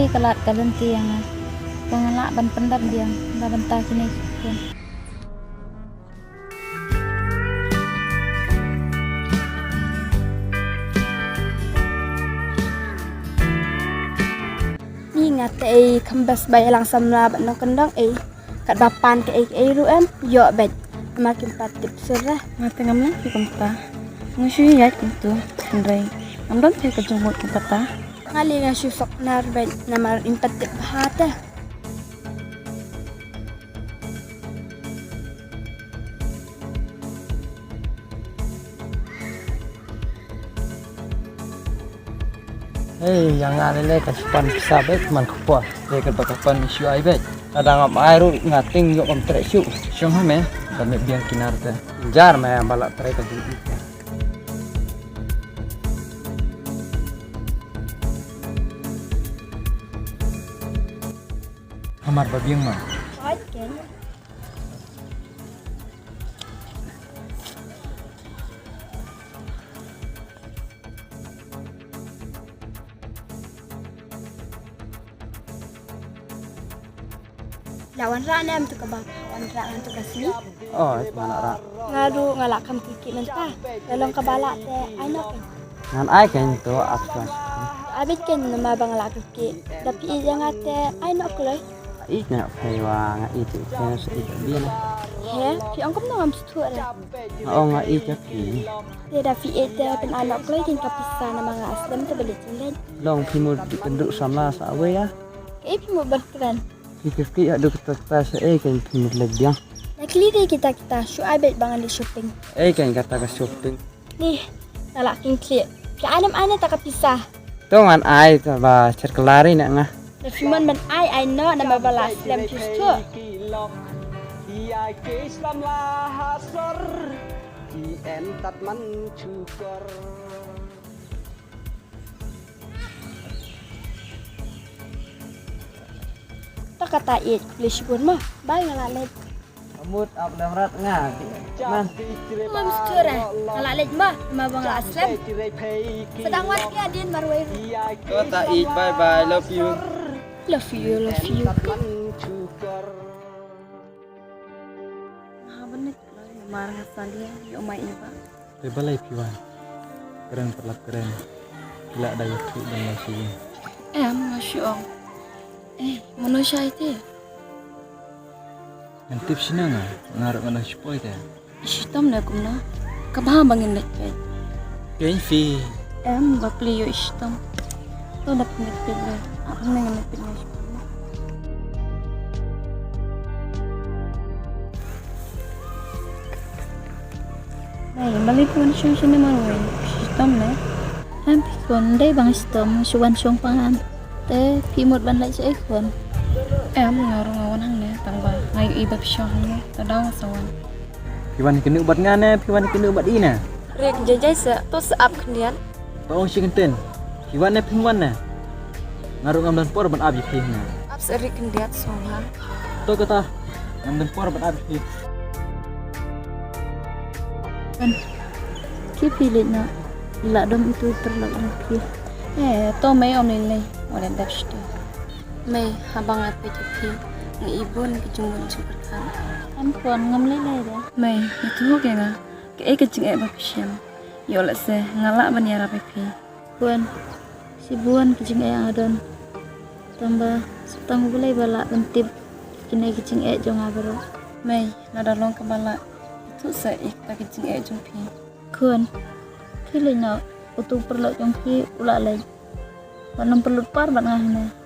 beli kelat kalian tiang pengelak ban pendam dia bentar kini pun. Ni ngate kembas bay langsam la ban kendang kat bapan ke ru yo bet makin patip surah ngate ngamla ki kompa ngusui ya itu ndai amdon te ke jumut kompata ngali nga syufak nar bet namar impatip bahata yang ada le kasipan sabet man kupa le ke bakapan isu ai bet ada ngap air ngating yo om trek syuk syong ha me kami biang kinar te jar me balak trek ke di Amar babiang mah. lawan rana am tu ka bang lawan rana tu ka sini Oh, itu mana rak? ngadu ngalak kam kiki mentah dalam kabala te anak Ngan ai kan itu apa? abit ken nama bang ngalak kiki tapi yang ate anak kulai Ik nak pewa ngai itu kan sedih dia. he pi angkom no am stu re Oh ngai itu pi. te da fi ete pen anak kulai kin kapisa nama nga aslam te beli tinglen Long timur dipenduk sama sawe ya. ke pi mo berkeren Kiki ada kata kan timur lagi ya. nakli de kita syu abit bang di shopping Kan kata ke shopping. nih ngalak kin kli ke anam tak kapisa Tu ngan ai tu ba cerkelari nak ngah. Refiman man ai no nama bala aslam justu Iya ke Islam lah hasor di entat mencukor tak kata it kulis pun mah bye ngalak Amut ab lemrat ngah. Man. Mam secara ngalak mah nama bang aslam sedang warga adin marwai Kota ik bye bye love you. love you mencukor benek marah salia yo mai ni pak Balai piwan. Keren perlap keren. Gila daya tu dan masih. masya Allah manusia itu Yang tips sini ngah ngarap mana sepoi teh. istam na kumna kabah bangin nak kai Kain fi. bapli yo istam to nak ngepil aku nang ngepil Ay, balik ko na siya naman istam na hampir kon day bang istam suwan siyang pangan te pimot ban lai sa ikon ngarong-ngawan hang ne tangba ngayo ibab siya hang ne tadaw sawan Piwan kena ubat ngane, piwan kena ubat ina. rek jajai sa to saap kendian Tolong si kenten. Piwan ne piwan ne. Ngarung amdan por ban abi pihna. ap sa rek kendiat sohan Tu kata amdan por ban abi pih. kan kipilit na ila dom itu terlalu lagi to may om nilai oleh dapste may habang at pitupi ng ibon kejungun superkan ampon ngam lele de may itu ke nga ke kecing e bapsyam yo la se ngala ban yara pipi buan si buan kecing e adon tambah setang bulai bala bentip kini kecing e jong abro may nadalong ke bala tu sa ikta kecing e jumpi kun kili na utu perlu jumpi ula lagi wanam perlu par ban ngahne